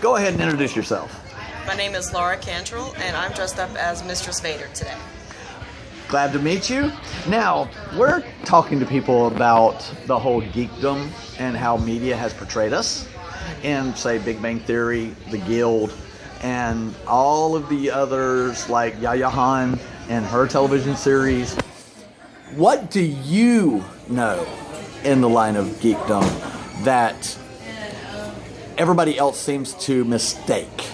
go ahead and introduce yourself. My name is Laura Cantrell, and I'm dressed up as Mistress Vader today. Glad to meet you. Now, we're talking to people about the whole geekdom and how media has portrayed us in, say, Big Bang Theory, The Guild, and all of the others like Yaya Han and her television series. What do you know in the line of geekdom that everybody else seems to mistake?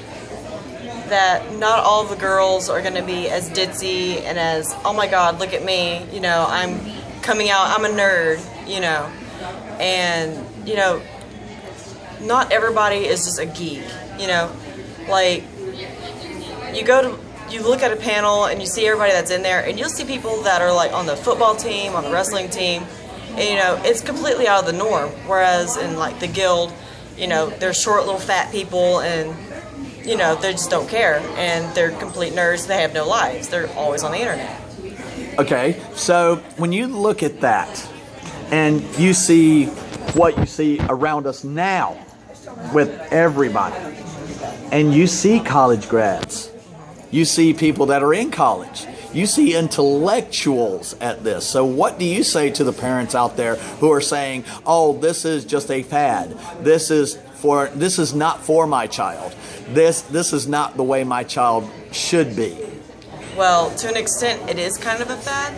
That not all the girls are going to be as ditzy and as, oh my god, look at me, I'm coming out, I'm a nerd, and, not everybody is just a geek, like, you look at a panel and you see everybody that's in there, and you'll see people that are like on the football team, on the wrestling team, and it's completely out of the norm, whereas in like the Guild, they're short little fat people and they just don't care, and they're complete nerds. They have no lives. They're always on the internet. Okay, so when you look at that and you see what you see around us now with everybody, and you see college grads, you see people that are in college, you see intellectuals at this. So what do you say to the parents out there who are saying, oh, this is just a fad. This is not for my child. This is not the way my child should be. Well, to an extent, it is kind of a fad,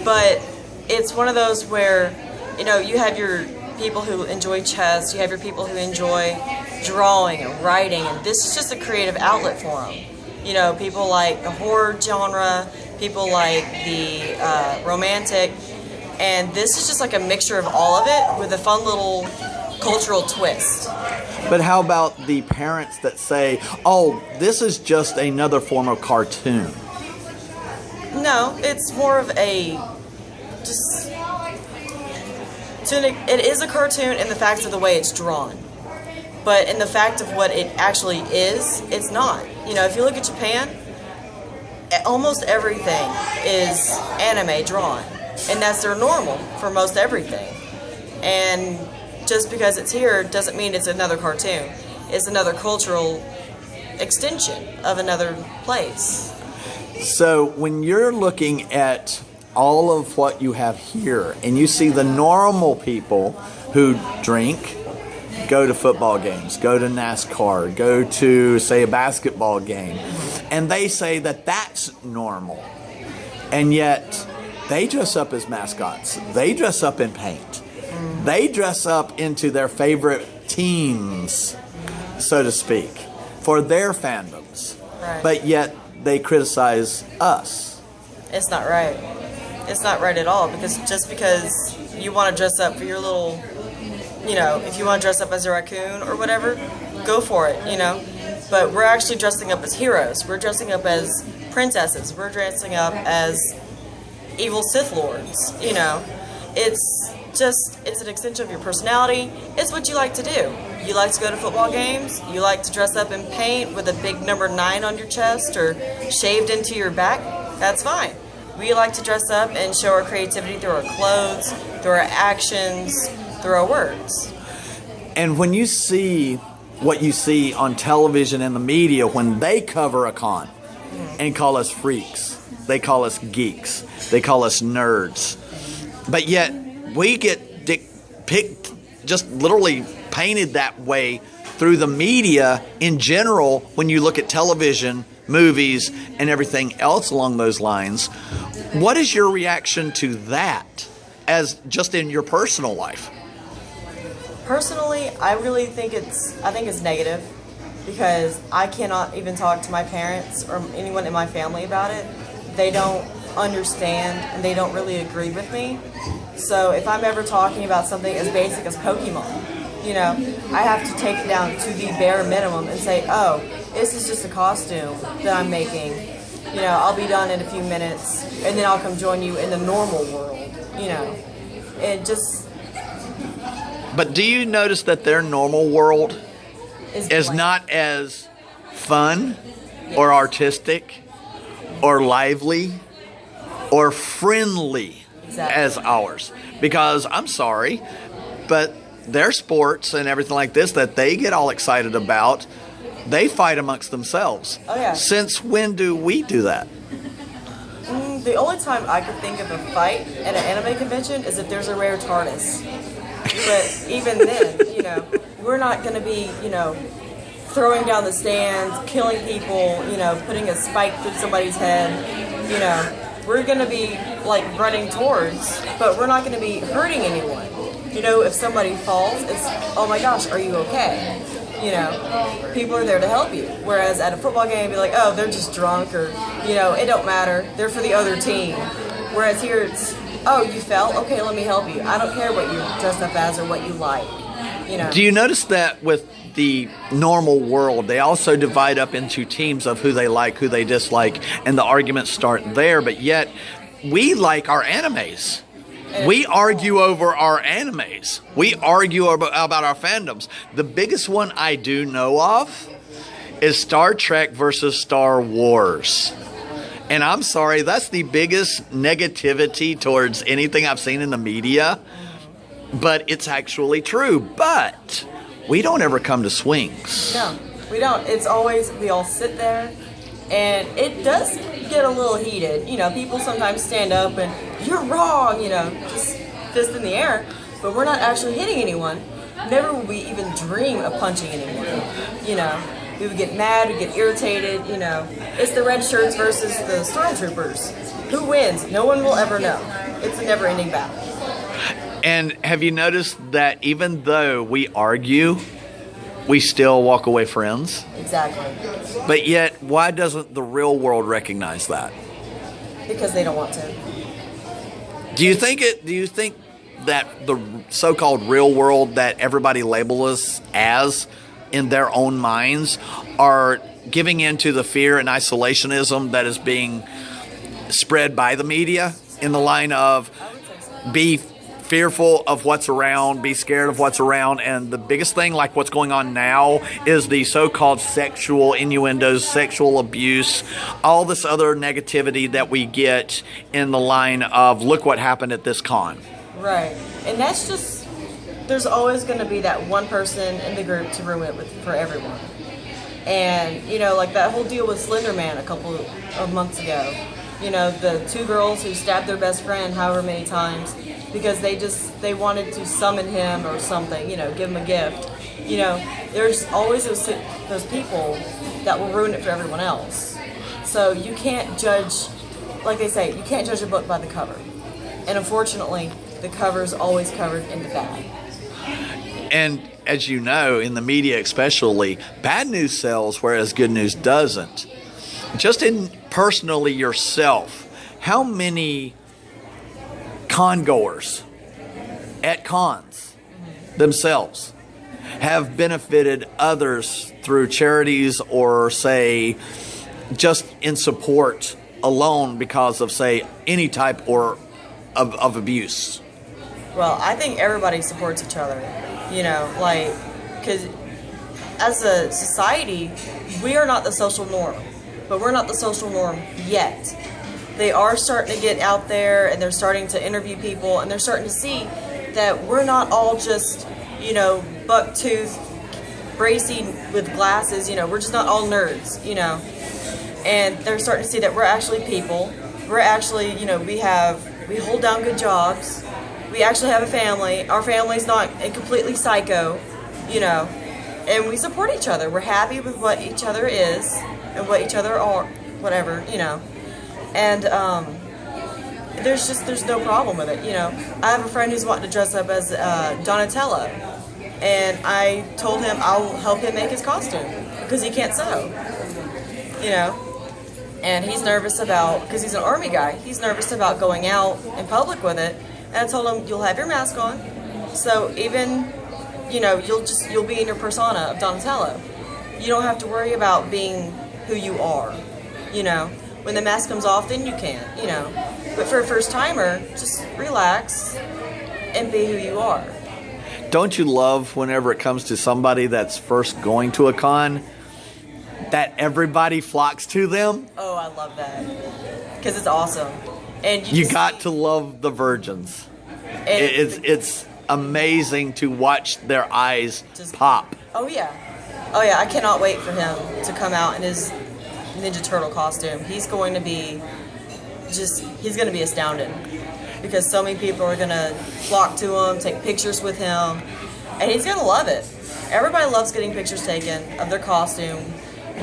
but it's one of those where, you have your people who enjoy chess, you have your people who enjoy drawing and writing, and this is just a creative outlet for them. People like the horror genre, people like the romantic, and this is just like a mixture of all of it with a fun little cultural twist. But how about the parents that say, oh, this is just another form of cartoon? No, it's more of it is a cartoon in the fact of the way it's drawn. But in the fact of what it actually is, it's not. If you look at Japan, almost everything is anime drawn. And that's their normal for most everything. And just because it's here doesn't mean it's another cartoon. It's another cultural extension of another place. So when you're looking at all of what you have here and you see the normal people who drink, go to football games, go to NASCAR, go to, say, a basketball game, and they say that that's normal. And yet they dress up as mascots. They dress up in paint. They dress up into their favorite teams, so to speak, for their fandoms. Right. But yet they criticize us. It's not right. It's not right at all, because just because you want to dress up for your little, if you want to dress up as a raccoon or whatever, go for it, But we're actually dressing up as heroes. We're dressing up as princesses. We're dressing up as evil Sith Lords, It's an extension of your personality. It's what you like to do. You like to go to football games. You like to dress up in paint with a big number 9 on your chest or shaved into your back. That's fine. We like to dress up and show our creativity through our clothes, through our actions, through our words. And when you see what you see on television and the media, when they cover a con and call us freaks, they call us geeks, they call us nerds, but yet we get picked, just literally painted that way through the media in general. When you look at television, movies, and everything else along those lines, what is your reaction to that as just in your personal life? Personally, I really think it's negative, because I cannot even talk to my parents or anyone in my family about it. They don't understand and they don't really agree with me. So if I'm ever talking about something as basic as Pokemon, I have to take it down to the bare minimum and say, oh, this is just a costume that I'm making. I'll be done in a few minutes, and then I'll come join you in the normal world. It just... But do you notice that their normal world is not as fun or artistic or lively or friendly as ours? Because I'm sorry, but their sports and everything like this that they get all excited about They fight amongst themselves. Oh, yeah. Since when do we do that? The only time I could think of a fight at an anime convention is if there's a rare TARDIS. But even then, you know, we're not going to be, you know, throwing down the stands, killing people, you know, putting a spike through somebody's head, you know. We're going to be, like, running towards, but we're not going to be hurting anyone. You know, if somebody falls, it's, oh my gosh, are you okay? You know, people are there to help you. Whereas at a football game, it'd be like, oh, they're just drunk, or, you know, it don't matter. They're for the other team. Whereas here it's, oh, you fell? Okay, let me help you. I don't care what you're dressed up as or what you like. You know. Do you notice that with the normal world, they also divide up into teams of who they like, who they dislike, and the arguments start there, but yet we like our animes. We argue over our animes. We argue about our fandoms. The biggest one I do know of is Star Trek versus Star Wars. And I'm sorry, that's the biggest negativity towards anything I've seen in the media. But it's actually true. But we don't ever come to swings. No, we don't. It's always, we all sit there, and it does get a little heated. You know, people sometimes stand up and, you're wrong, you know, just fist in the air. But we're not actually hitting anyone. Never would we even dream of punching anyone. You know, we would get mad, we'd get irritated, you know. It's the red shirts versus the stormtroopers. Who wins? No one will ever know. It's a never-ending battle. And have you noticed that even though we argue, we still walk away friends? Exactly. But yet, why doesn't the real world recognize that? Because they don't want to. Do you think that the so-called real world that everybody labels us as in their own minds are giving in to the fear and isolationism that is being spread by the media in the line of be fearful of what's around, be scared of what's around, and the biggest thing, like what's going on now, is the so-called sexual innuendos, sexual abuse, all this other negativity that we get in the line of, look what happened at this con. Right. And that's just, there's always going to be that one person in the group to ruin it for everyone. And, you know, like that whole deal with Slender Man a couple of months ago. You know, the two girls who stabbed their best friend however many times because they wanted to summon him or something, you know, give him a gift. You know, there's always those people that will ruin it for everyone else. So you can't judge, like they say, you can't judge a book by the cover. And unfortunately, the cover is always covered in the bad. And as you know, in the media especially, bad news sells, whereas good news doesn't. Just in personally yourself, how many con-goers at cons themselves have benefited others through charities or, say, just in support alone because of, say, any type or of abuse? Well, I think everybody supports each other, you know, like, because as a society, we are not the social norm, but we're not the social norm yet. They are starting to get out there, and they're starting to interview people, and they're starting to see that we're not all just, you know, buck-toothed, bracy with glasses, you know, we're just not all nerds, you know. And they're starting to see that we're actually people. We're actually, you know, we hold down good jobs. We actually have a family. Our family's not completely psycho, you know, and we support each other. We're happy with what each other is and what each other are, whatever, you know. And there's no problem with it, you know. I have a friend who's wanting to dress up as Donatello, and I told him I'll help him make his costume because he can't sew, you know. And he's nervous about, because he's an army guy, he's nervous about going out in public with it. And I told him, you'll have your mask on, so even, you know, you'll be in your persona of Donatello. You don't have to worry about being who you are, you know. When the mask comes off, then you can, you know. But for a first timer, just relax and be who you are. Don't you love whenever it comes to somebody that's first going to a con, that everybody flocks to them? Oh, I love that, because it's awesome. And you got to love the virgins. It's amazing to watch their eyes pop. Oh yeah, Oh yeah, I cannot wait for him to come out in his Ninja Turtle costume. He's going to be astounded because so many people are going to flock to him, take pictures with him, and he's going to love it. Everybody loves getting pictures taken of their costume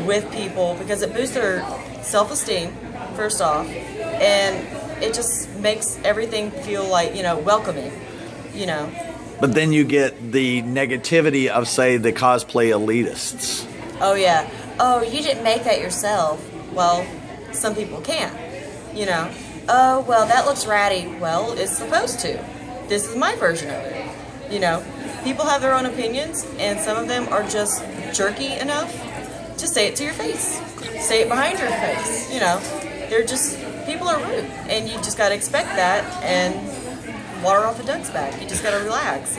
with people because it boosts their self-esteem, first off, and it just makes everything feel like, welcoming, But then you get the negativity of, say, the cosplay elitists. Oh yeah. Oh, you didn't make that yourself. Well, some people can't. Oh, well, that looks ratty. Well, it's supposed to. This is my version of it. People have their own opinions, and some of them are just jerky enough to say it to your face. Say it behind your face. People are rude, and you just got to expect that and water off a duck's back. You just got to relax,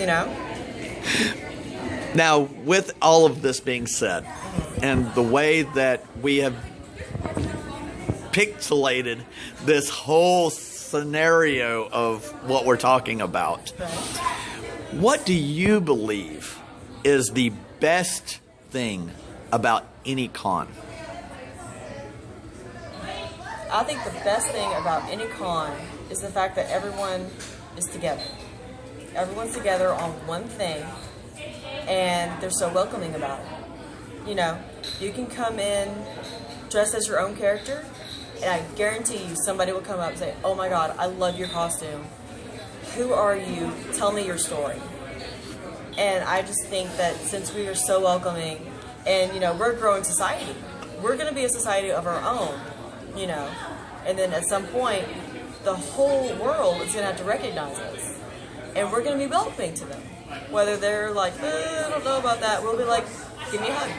Now, with all of this being said, and the way that we have pixelated this whole scenario of what we're talking about, what do you believe is the best thing about any con? I think the best thing about any con is the fact that everyone is together. Everyone's together on one thing, and they're so welcoming about it. You can come in dressed as your own character, and I guarantee you somebody will come up and say, "Oh my God, I love your costume. Who are you? Tell me your story." And I just think that since we are so welcoming, and we're a growing society, we're going to be a society of our own, and then at some point, the whole world is going to have to recognize us, and we're going to be welcoming to them. Whether they're like, I don't know about that, we'll be like, give me a hug,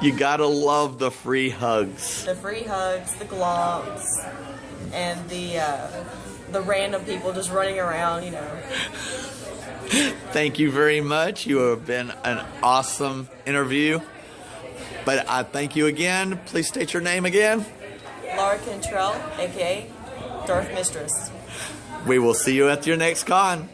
You gotta love the free hugs. The free hugs, the globs, and the random people just running around, Thank you very much. You have been an awesome interview. But I thank you again. Please state your name again. Laura Cantrell, a.k.a. Darth Mistress. We will see you at your next con.